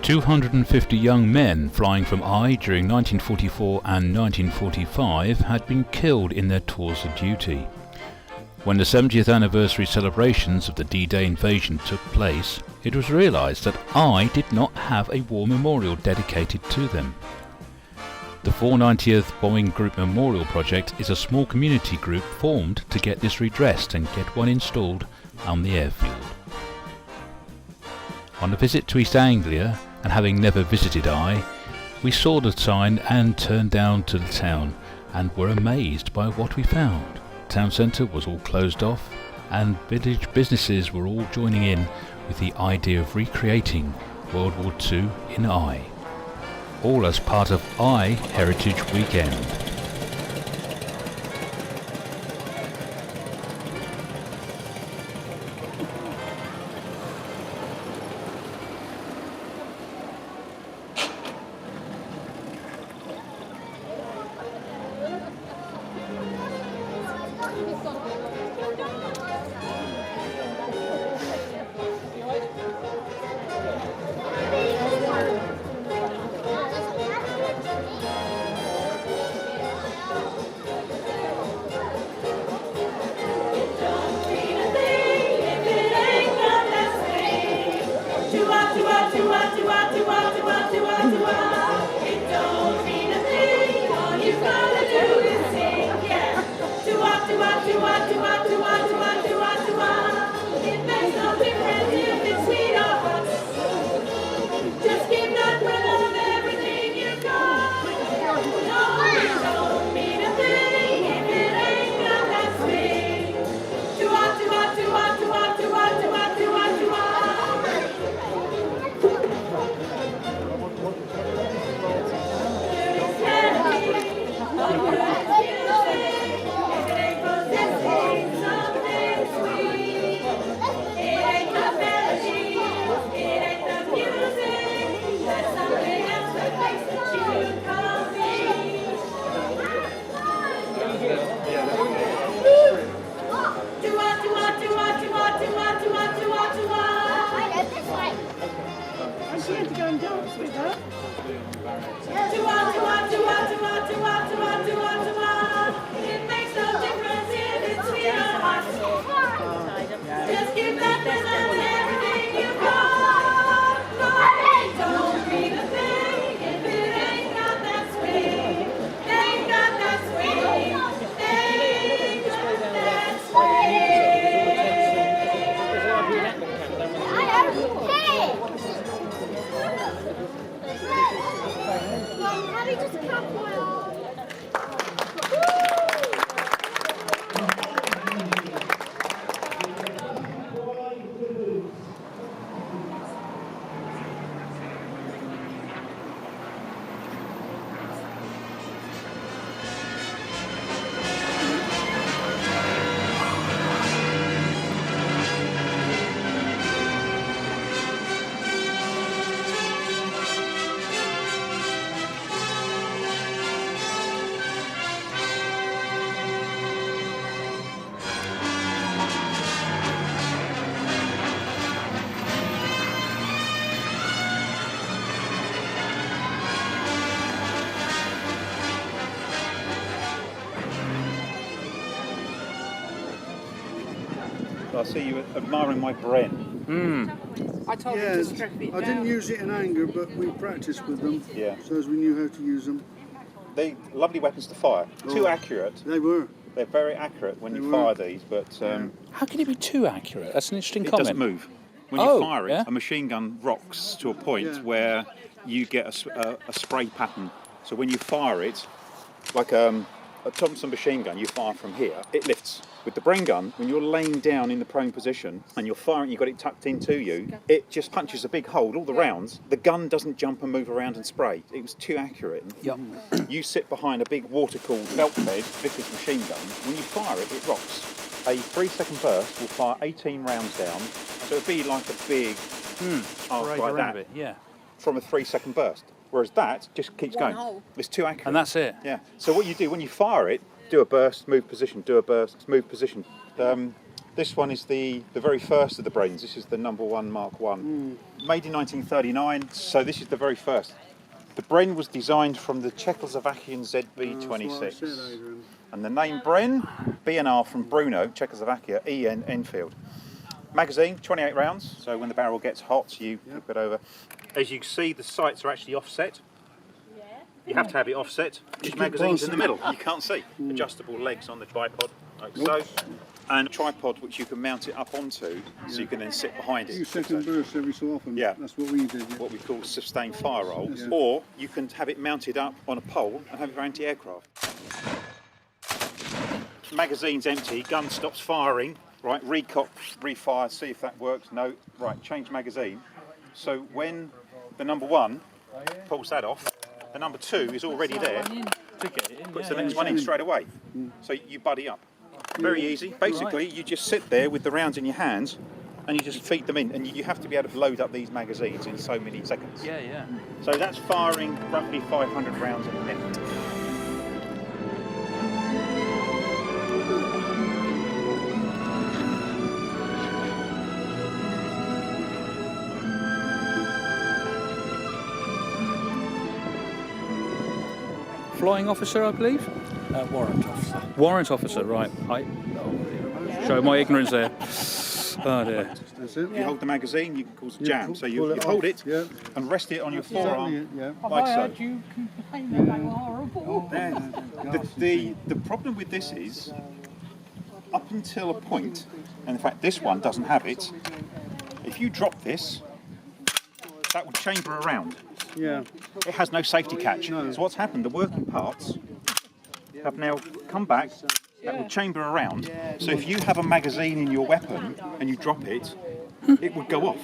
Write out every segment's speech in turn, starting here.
250 young men flying from Eye during 1944 and 1945 had been killed in their tours of duty. When the 70th anniversary celebrations of the D-Day invasion took place, it was realised that Eye did not have a war memorial dedicated to them. The 490th Bombing Group Memorial Project is a small community group formed to get this redressed and get one installed on the airfield. On a visit to East Anglia, and having never visited Eye, we saw the sign and turned down to the town and were amazed by what we found. Town centre was all closed off and village businesses were all joining in with the idea of recreating World War II in Eye, all as part of Eye Heritage Weekend. I see you admiring my Bren. I told him to strip it down. I didn't use it in anger, but we practiced with them, Yeah. so as we knew how to use them. They lovely weapons to fire. Too accurate. They were. They're very accurate when They you were. fire these, but How can it be too accurate? That's an interesting it comment. doesn't move. When you Oh, fire it, yeah? a machine gun rocks to a point Yeah. where you get a spray pattern. So when you fire it, like a Thompson machine gun, you fire from here, it lifts. With the Bren gun, when you're laying down in the prone position and you're firing, you've got it tucked into you, it just punches a big hole. All the rounds, the gun doesn't jump and move around and spray. It was too accurate. Yep. You sit behind a big water-cooled belt fed Vickers machine gun. When you fire it, it rocks. A 3-second burst will fire 18 rounds down, so it'd be like a big arc like that Yeah. from a 3-second burst. Whereas that just keeps One going. hole. It's too accurate. And that's it. Yeah. So what you do when you fire it, do a burst, move position, do a burst, move position. This one is the very first of the Brens. This is the number 1 Mark 1. Made in 1939, so this is the very first. The Bren was designed from the Czechoslovakian ZB26. And the name Bren, B&R from Bruno, Czechoslovakia, EN, Enfield. Magazine, 28 rounds, so when the barrel gets hot, you flip it over. As you can see, the sights are actually offset. You have to have it offset. This magazine's in the middle, you can't see. Adjustable legs on the tripod, like so. And a tripod which you can mount it up onto, so you can then sit behind it. You second burst every so often. Yeah. That's what we did. Yeah. What we call sustained fire roll. Or you can have it mounted up on a pole and have it for anti-aircraft. Magazine's empty, gun stops firing. Right, recock, refire, see if that works. No, right, change magazine. So when the number 1 pulls that off, the number 2 is already there. Puts the next one in straight away. So you buddy up. Very easy. Basically, you just sit there with the rounds in your hands and you just feed them in. And you have to be able to load up these magazines in so many seconds. Yeah. So that's firing roughly 500 rounds a minute. Flying officer, I believe? Warrant officer. Warrant officer, right. Show my ignorance there. Oh dear. That's it. You hold the magazine, you can cause a jam. So pull you it hold off, it and rest it on your forearm, Yeah. like I so. heard you complain that they were horrible. The problem with this is, up until a point, and in fact this one doesn't have it, if you drop this, that will chamber around. Yeah. It has no safety catch. So what's happened, the working parts have now come back, that will chamber around. So if you have a magazine in your weapon and you drop it, it would go off.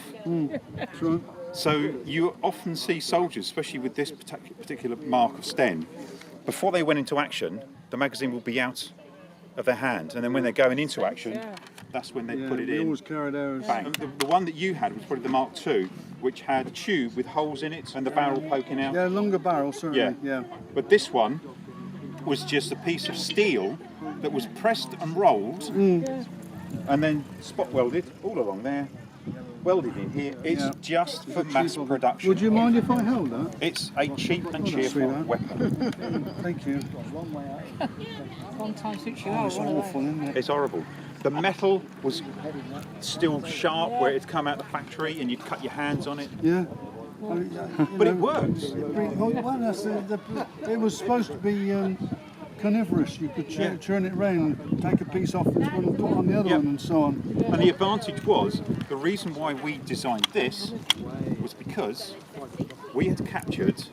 That's right. So you often see soldiers, especially with this particular mark of Sten, before they went into action, the magazine will be out of their hand, and then when they're going into action, that's when they put it We in. always carried ours. Bang. The one that you had was probably the Mark II, which had a tube with holes in it and the barrel poking out. Yeah, longer barrel, certainly. Yeah. But this one was just a piece of steel that was pressed and rolled and then spot welded all along there, welded in here. It's just for mass production. Would you mind if I held that? It's a cheap and cheerful sweetheart. weapon. Thank you. Long time since you It's awful, isn't it? It's horrible. The metal was still sharp where it'd come out the factory and you'd cut your hands on it. Yeah. But it works. Well, it was supposed to be carnivorous. You could churn it round, take a piece off this one and put on the other one and so on. And the advantage was, the reason why we designed this was because we had captured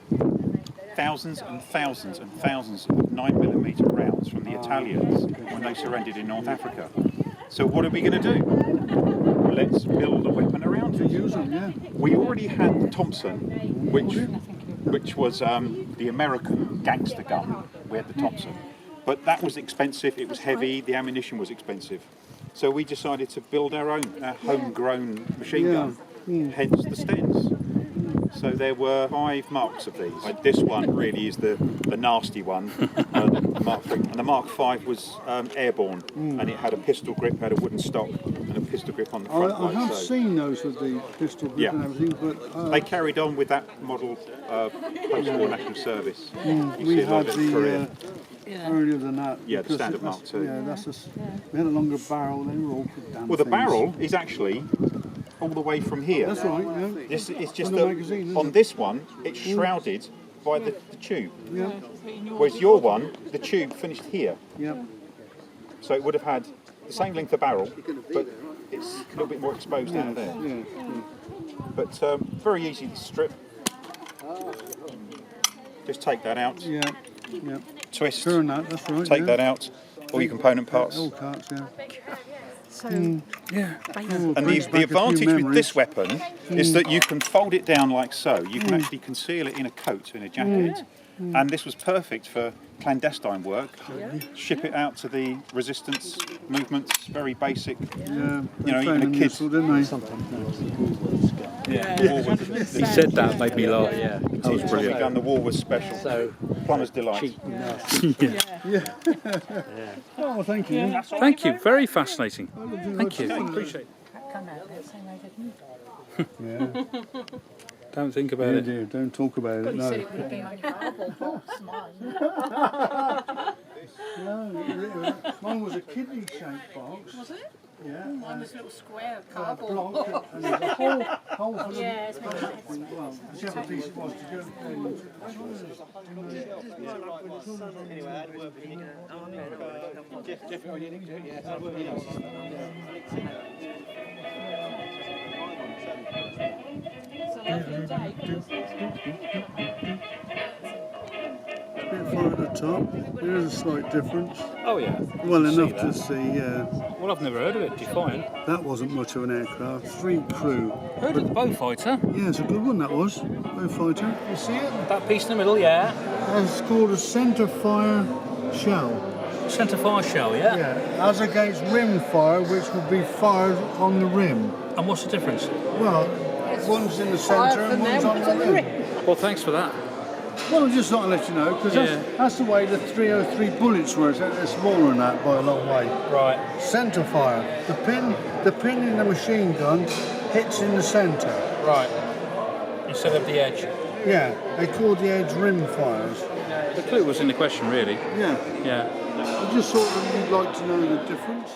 thousands and thousands and thousands of 9mm rounds from the Italians when they surrendered in North Africa. So what are we going to do? Let's build a weapon around it. Use them, yeah. We already had the Thompson, which was the American gangster gun. We had the Thompson. But that was expensive, it was heavy, the ammunition was expensive. So we decided to build our homegrown machine gun, hence the Stens. So there were 5 marks of these. Like this one really is the nasty one, the Mark III. And the Mark V was airborne, and it had a pistol grip, had a wooden stock, and a pistol grip on the front. I have seen those with the pistol grip and everything, but they carried on with that model post-war national service. we had the earlier than that. Yeah, the because standard Mark II. Yeah, we had a longer barrel. They were all damn Well, the things. barrel is actually all the way from here. That's right. Yeah. It's just On the magazine, isn't on it? this one, it's shrouded by the tube. Yeah. Whereas your one, the tube finished here. Yeah. So it would have had the same length of barrel, but it's a little bit more exposed out there. Yeah. But very easy to strip. Just take that out, Yeah. Yeah. twist, Turn that. That's right. take that out, all your component parts. All carts. Yeah. So, And the advantage with this weapon is that you can fold it down like so. You can actually conceal it in a coat, in a jacket. And this was perfect for clandestine work. Ship it out to the resistance movements, very basic. Yeah. You know, even a kid. Useful, didn't they? He said that, made me laugh. Yeah, that was Probably brilliant. done the Walrus special. So Plumber's delight. Cheap and nasty. Oh, thank you. Thank you. Very fascinating. Thank you. Appreciate it. Come out there saying they didn't. Yeah, Don't think about you it. do. Don't talk about it. But you said No. it would have been on your cardboard box, mine. No, mine was a kidney-shaped box. Was it? Yeah. Mine was a little square A cardboard block, box. and there's a hole for the Yeah, it's made of well, whichever piece it was to go a bit far at the top. There is a slight difference. Oh yeah. Well, See enough to that. see, yeah. Well, I've never heard of it. Defiant. That wasn't much of an aircraft. 3 crew. Heard of the bow fighter? Yeah, it's a good one, that was. Bow fighter. You see it? That piece in the middle, yeah. It's called a centre fire shell. Centre fire shell, yeah. Yeah, as against rim fire, which would be fired on the rim. And what's the difference? Well, one's in the centre and one's on the rim. Well, thanks for that. Well, I just thought I'd let you know, because that's the way the 303 bullets were. They're smaller than that by a long way. Right. Centre fire. The pin in the machine gun hits in the centre. Right. Instead of the edge. Yeah, they call the edge rim fires. The clue was in the question, really. Yeah, Yeah. I just thought that you'd like to know the difference.